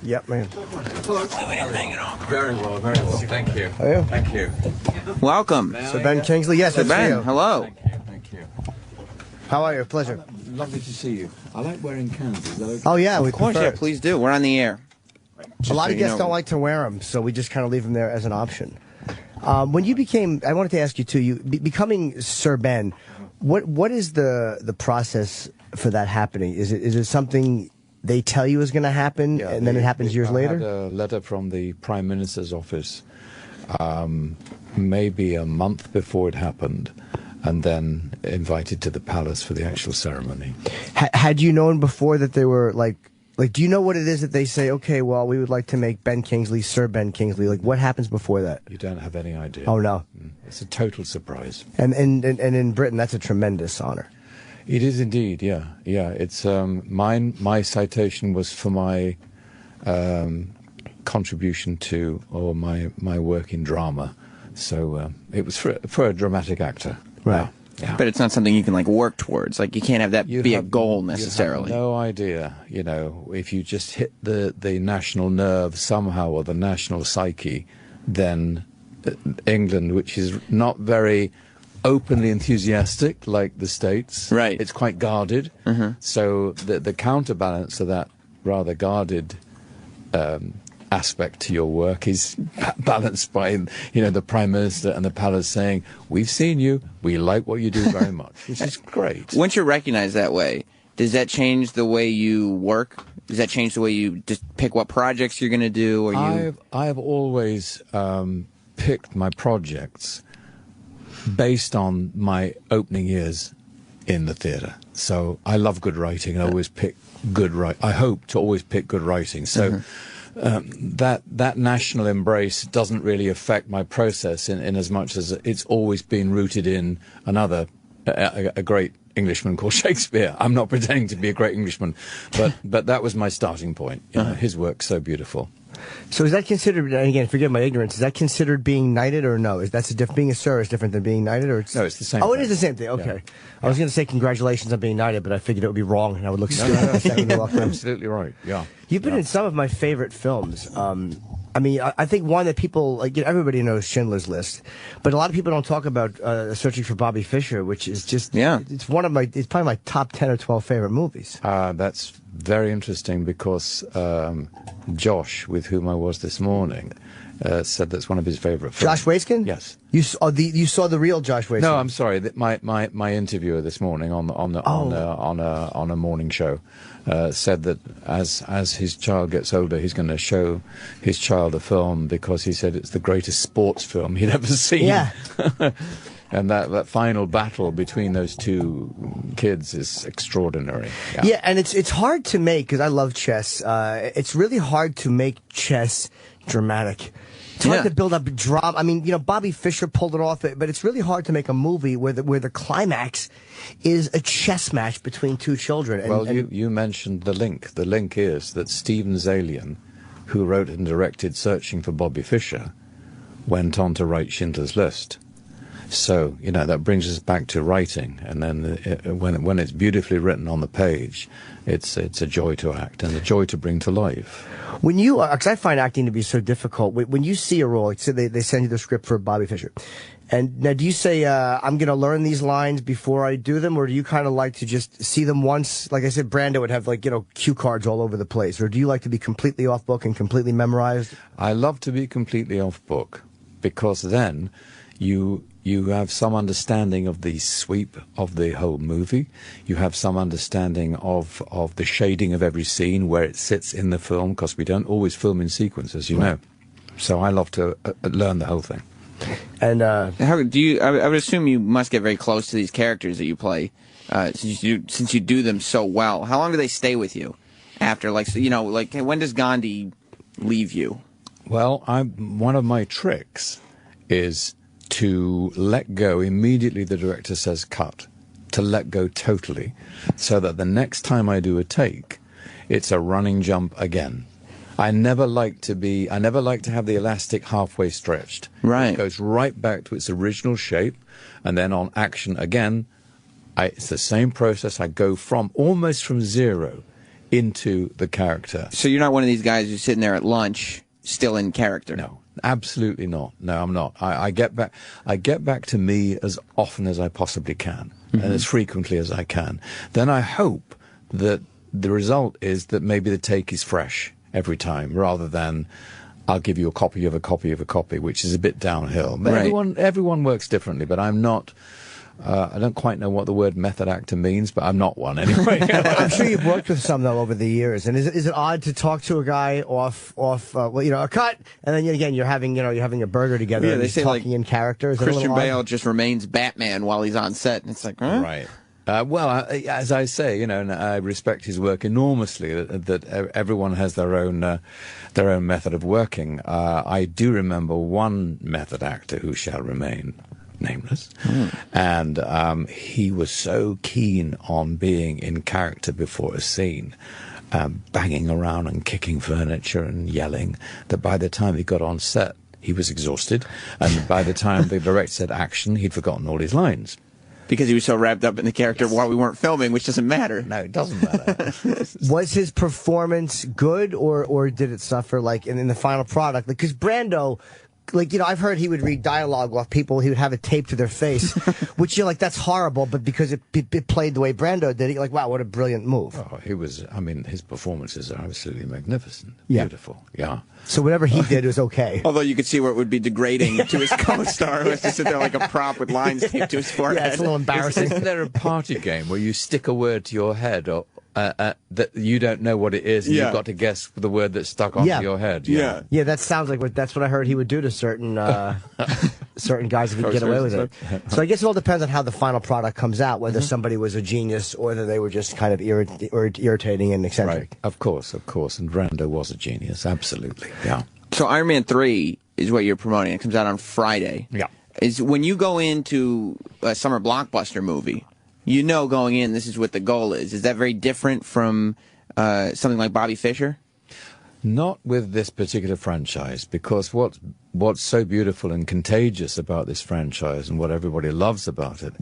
Yep, man. Very well, very well. Thank you. How are you? Thank you. Welcome. Sir Ben Kingsley. Yes, Sir it's Ben, you. hello. Thank you. How are you? Pleasure. Lovely to see you. I like wearing cans. Is that okay? Oh, yeah, we Of course, prefer yeah, it. please do. We're on the air. A lot of guests don't like to wear them, so we just kind of leave them there as an option. When you became, I wanted to ask you too, becoming Sir Ben, what is the process for that happening? Is it something they tell you is going to happen, and then it happens years later? I had a letter from the Prime Minister's office maybe a month before it happened, and then invited to the palace for the actual ceremony. Had you known before that they were like, do you know what it is that they say, okay, well, we would like to make Ben Kingsley Sir Ben Kingsley? Like, what happens before that? You don't have any idea. Oh, no. It's a total surprise. And in Britain, that's a tremendous honor. It is indeed, yeah. Yeah, it's my citation was for my contribution to, or my work in drama. So it was for a dramatic actor. Right. Yeah. But it's not something you can like work towards. Like you can't have that be a goal necessarily. You have no idea, you know, if you just hit the national nerve somehow or the national psyche, then England, which is not very openly enthusiastic like the States, right? It's quite guarded. So the counterbalance to that rather guarded aspect to your work is balanced by, you know, the Prime Minister and the palace saying, we've seen you, we like what you do very much, which is great. Once you're recognized that way, does that change the way you work? Does that change the way you just pick what projects you're going to do? Or I've always picked my projects based on my opening years in the theatre. So I love good writing, and I always pick good writing. I hope to always pick good writing. So that national embrace doesn't really affect my process in as much as it's always been rooted in a great Englishman called Shakespeare. I'm not pretending to be a great Englishman, but that was my starting point. You know, his work's so beautiful. So is that considered, and again, forgive my ignorance, is that considered being knighted or no? Being a sir is different than being knighted? Or No, it's the same thing. It is the same thing, okay. Yeah. I was going to say congratulations on being knighted, but I figured it would be wrong, and I would look stupid. Absolutely right, yeah. You've been in some of my favorite films. I mean, I think one that people, like, everybody knows Schindler's List, but a lot of people don't talk about Searching for Bobby Fischer, which is just, it's probably my top 10 or 12 favorite movies. That's very interesting because Josh, with whom I was this morning, said that's one of his favorite films. Josh Waiskin? Yes. You saw the real Josh Waiskin? No, I'm sorry. My interviewer this morning on a morning show said that as his child gets older, he's going to show his child a film because he said it's the greatest sports film he'd ever seen. Yeah. And that final battle between those two kids is extraordinary. Yeah, and it's hard to make, because I love chess. It's really hard to make chess dramatic. It's hard to build up drama. I mean, you know, Bobby Fischer pulled it off, but it's really hard to make a movie where the climax is a chess match between two children. And, you mentioned the link. The link is that Steven Zalian, who wrote and directed Searching for Bobby Fischer, went on to write Schindler's List. So, you know, that brings us back to writing, and then when it's beautifully written on the page, it's a joy to act and a joy to bring to life. When you, because I find acting to be so difficult, when you see a role, like say they send you the script for Bobby Fischer, and now do you say, I'm going to learn these lines before I do them, or do you kind of like to just see them once? Like I said, Brando would have, like, you know, cue cards all over the place, or do you like to be completely off book and completely memorized? I love to be completely off book, because then you have some understanding of the sweep of the whole movie. You have some understanding of the shading of every scene, where it sits in the film, because we don't always film in sequence, as you know. So I love to learn the whole thing. And how do you? I would assume you must get very close to these characters that you play, since you do them so well. How long do they stay with you after? Like, so, you know, like when does Gandhi leave you? Well, one of my tricks is to let go immediately the director says cut, to let go totally, so that the next time I do a take, it's a running jump again. I never like to have the elastic halfway stretched. Right. It goes right back to its original shape, and then on action again, it's the same process. I go almost from zero into the character. So you're not one of these guys who's sitting there at lunch still in character. No, absolutely not. No, I'm not. I get back to me as often as I possibly can, and as frequently as I can. Then I hope that the result is that maybe the take is fresh every time, rather than I'll give you a copy of a copy of a copy, which is a bit downhill. But everyone works differently, but I'm not. I don't quite know what the word method actor means, but I'm not one anyway. I'm sure you've worked with some though over the years. And is it odd to talk to a guy off well, you know, a cut, and then again you're having a burger together. Yeah, and they say talking like in character. Is Christian Bale just remains Batman while he's on set, and it's like, huh? Right. Well, as I say, you know, and I respect his work enormously. That everyone has their own method of working. I do remember one method actor who shall remain nameless, and he was so keen on being in character before a scene, banging around and kicking furniture and yelling, that by the time he got on set, he was exhausted, and by the time the director said action, he'd forgotten all his lines. Because he was so wrapped up in the character while we weren't filming, which doesn't matter. No, it doesn't matter. Was his performance good, or did it suffer, like in the final product? Because Brando, like, you know, I've heard he would read dialogue off people. He would have it taped to their face, which you're like, that's horrible. But because it played the way Brando did, you're like, wow, what a brilliant move. Oh, he was. I mean, his performances are absolutely magnificent. Yeah. Beautiful. Yeah. So whatever he did was okay. Although you could see where it would be degrading to his co-star who has to sit there like a prop with lines taped to his forehead. Yeah, it's a little embarrassing. Isn't there a party game where you stick a word to your head, or that you don't know what it is, and you've got to guess the word that's stuck onto your head? Yeah. Yeah, that sounds like that's what I heard he would do to certain certain guys if he'd get away with it. So I guess it all depends on how the final product comes out, whether somebody was a genius or whether they were just kind of irritating and eccentric. Right. Of course. And Brando was a genius, absolutely. Yeah. So Iron Man 3 is what you're promoting. It comes out on Friday. Yeah. Is when you go into a summer blockbuster movie, you know going in this is what the goal is. Is that very different from something like Bobby Fischer? Not with this particular franchise, because what's so beautiful and contagious about this franchise, and what everybody loves about it,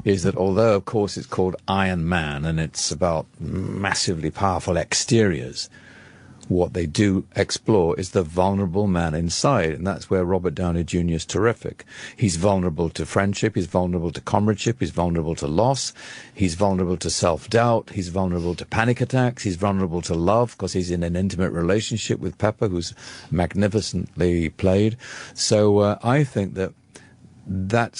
is that although, of course, it's called Iron Man and it's about massively powerful exteriors, what they do explore is the vulnerable man inside, and that's where Robert Downey Jr. is terrific. He's vulnerable to friendship, he's vulnerable to comradeship, he's vulnerable to loss, he's vulnerable to self-doubt, he's vulnerable to panic attacks, he's vulnerable to love, because he's in an intimate relationship with Pepper, who's magnificently played. So I think that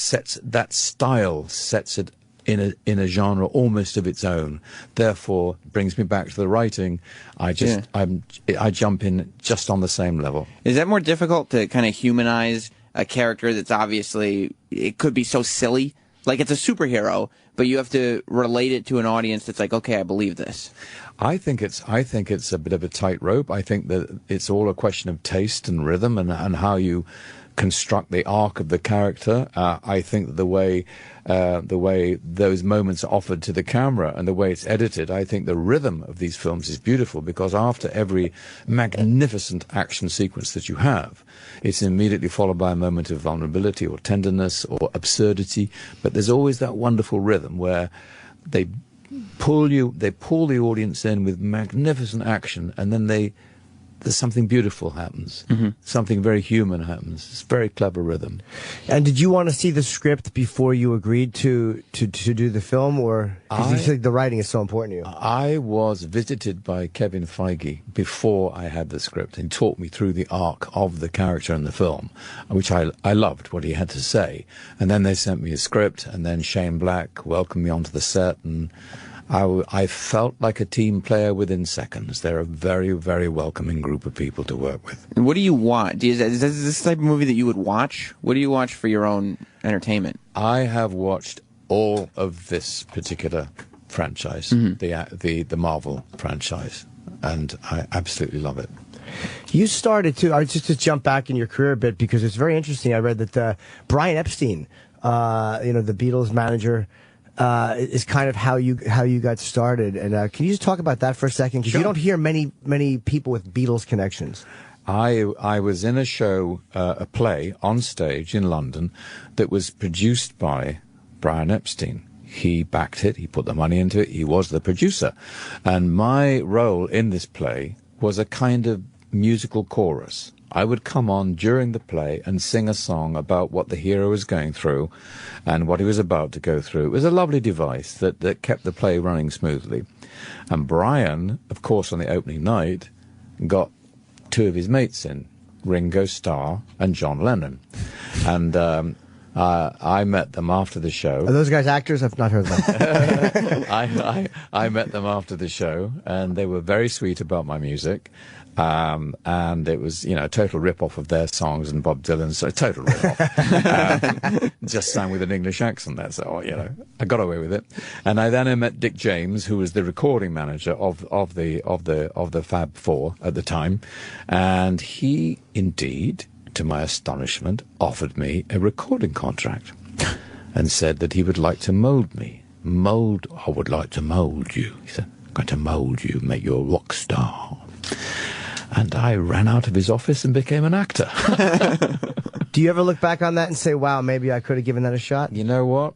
style sets it in a genre almost of its own. Therefore, brings me back to the writing. I jump in just on the same level. Is that more difficult to kind of humanize a character that's obviously, it could be so silly? Like it's a superhero, but you have to relate it to an audience that's like, okay, I believe this. I think it's a bit of a tightrope. I think that it's all a question of taste and rhythm and how you construct the arc of the character. I think that the way those moments are offered to the camera and the way it's edited, I think the rhythm of these films is beautiful, because after every magnificent action sequence that you have, it's immediately followed by a moment of vulnerability or tenderness or absurdity. But there's always that wonderful rhythm where they pull the audience in with magnificent action, and then there's something beautiful happens. Something very human happens. It's very clever rhythm. And did you want to see the script before you agreed to do the film, or because you think the writing is so important to you? I was visited by Kevin Feige before I had the script, and taught me through the arc of the character in the film, which I loved what he had to say. And then they sent me a script, and then Shane Black welcomed me onto the set, and I felt like a team player within seconds. They're a very, very welcoming group of people to work with. And what do you want? Is this the type of movie that you would watch? What do you watch for your own entertainment? I have watched all of this particular franchise, the Marvel franchise, and I absolutely love it. You started just to jump back in your career a bit, because it's very interesting. I read that Brian Epstein, the Beatles manager, is kind of how you got started. And can you just talk about that for a second? Because you don't hear many people with Beatles connections. I was in a show, a play on stage in London, that was produced by Brian Epstein. He backed it. He put the money into it. He was the producer. And my role in this play was a kind of musical chorus. I would come on during the play and sing a song about what the hero was going through and what he was about to go through. It was a lovely device that kept the play running smoothly. And Brian, of course, on the opening night, got two of his mates in, Ringo Starr and John Lennon. And I met them after the show. Are those guys actors? I've not heard of them. I met them after the show, and they were very sweet about my music. And it was, a total rip-off of their songs and Bob Dylan's, so total rip-off. Just sang with an English accent there, so, I got away with it. And I met Dick James, who was the recording manager of the Fab Four at the time, and he indeed, to my astonishment, offered me a recording contract and said that he would like to mold me. I would like to mold you. He said, I'm going to mold you, make you a rock star. And I ran out of his office and became an actor. Do you ever look back on that and say, wow, maybe I could have given that a shot? You know what?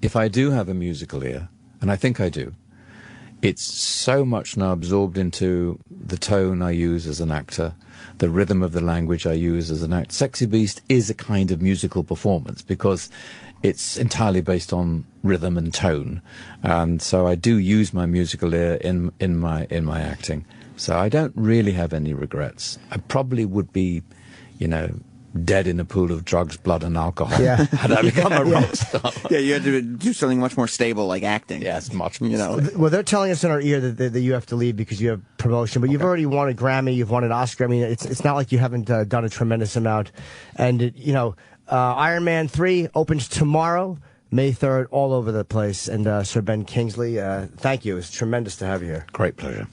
If I do have a musical ear, and I think I do, it's so much now absorbed into the tone I use as an actor, the rhythm of the language I use as an actor. Sexy Beast is a kind of musical performance because it's entirely based on rhythm and tone. And so I do use my musical ear in my acting. So I don't really have any regrets. I probably would be, dead in a pool of drugs, blood, and alcohol had I become a rock star. Yeah, you had to do something much more stable, like acting. Yes, much. Well, they're telling us in our ear that you have to leave because you have promotion, but you've already won a Grammy, you've won an Oscar. I mean, it's not like you haven't done a tremendous amount. And Iron Man 3 opens tomorrow, May 3rd, all over the place. And Sir Ben Kingsley, thank you. It's tremendous to have you here. Great pleasure.